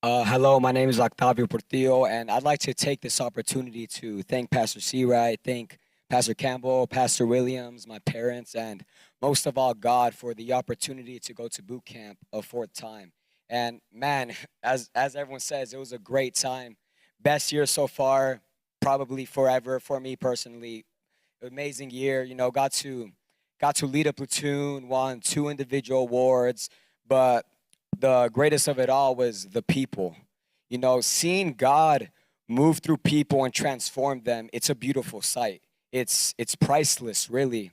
Hello, my name is Octavio Portillo, and I'd like to take this opportunity to thank Pastor Seawright, thank Pastor Campbell, Pastor Williams, my parents, and most of all, God for the opportunity to go to boot camp a fourth time. And man, as everyone says, it was a great time. Best year so far, probably forever for me personally. Amazing year, got to lead a platoon, won two individual awards, but the greatest of it all was the people. Seeing God move through people and transform them, it's a beautiful sight. It's priceless, really.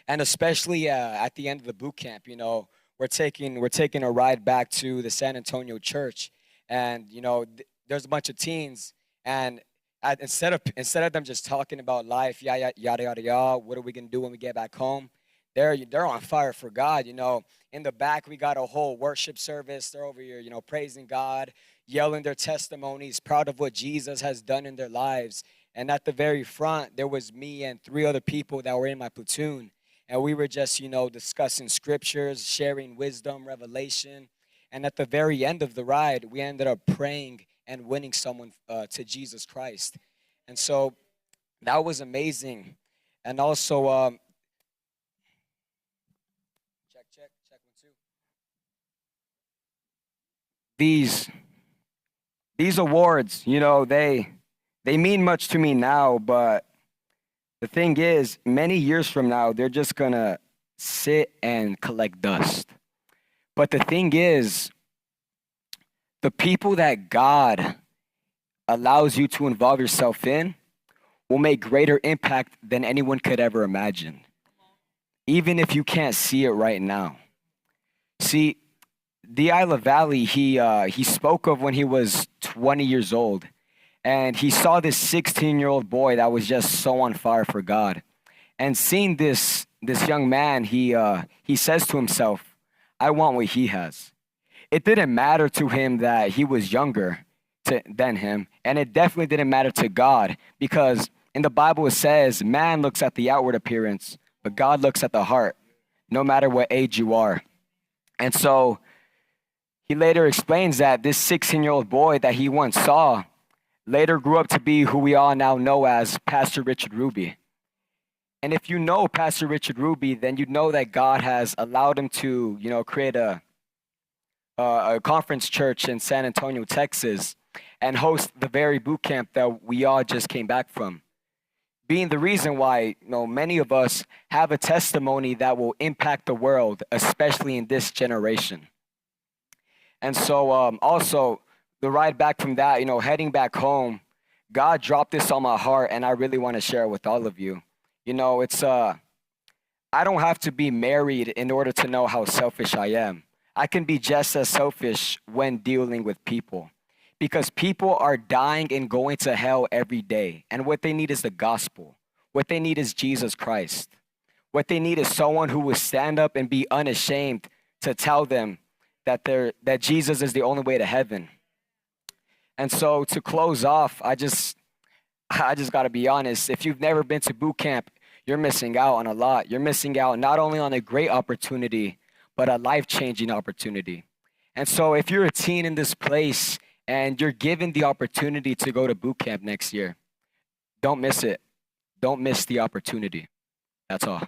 And especially at the end of the boot camp, we're taking a ride back to the San Antonio church, and there's a bunch of teens, and instead of them just talking about life, yada yada yada yada, what are we gonna do when we get back home? They're on fire for God. In the back we got a whole worship service. They're over here, praising God, yelling their testimonies, proud of what Jesus has done in their lives. And at the very front, there was me and three other people that were in my platoon. And we were just, discussing scriptures, sharing wisdom, revelation. And at the very end of the ride, we ended up praying and winning someone to Jesus Christ. And so that was amazing. And also, check 1 2. These awards, they mean much to me now, but the thing is, many years from now, they're just gonna sit and collect dust. But the thing is, the people that God allows you to involve yourself in will make greater impact than anyone could ever imagine, even if you can't see it right now. See, Isla Valley, he spoke of when he was 20 years old, and he saw this 16-year-old boy that was just so on fire for God. And seeing this young man, he says to himself, "I want what he has." It didn't matter to him that he was younger than him, and it definitely didn't matter to God, because in the Bible it says, "Man looks at the outward appearance, but God looks at the heart," no matter what age you are. And so he later explains that this 16-year-old boy that he once saw later grew up to be who we all now know as Pastor Richard Ruby. And if you know Pastor Richard Ruby, then you know that God has allowed him to, create a conference church in San Antonio, Texas, and host the very boot camp that we all just came back from. Being the reason why, many of us have a testimony that will impact the world, especially in this generation. And so also, the ride back from that, heading back home, God dropped this on my heart, and I really want to share it with all of you. I don't have to be married in order to know how selfish I am. I can be just as selfish when dealing with people, because people are dying and going to hell every day. And what they need is the gospel. What they need is Jesus Christ. What they need is someone who will stand up and be unashamed to tell them that Jesus is the only way to heaven. And so to close off, I just got to be honest. If you've never been to boot camp, you're missing out on a lot. You're missing out not only on a great opportunity, but a life-changing opportunity. And so if you're a teen in this place and you're given the opportunity to go to boot camp next year, don't miss it. Don't miss the opportunity. That's all.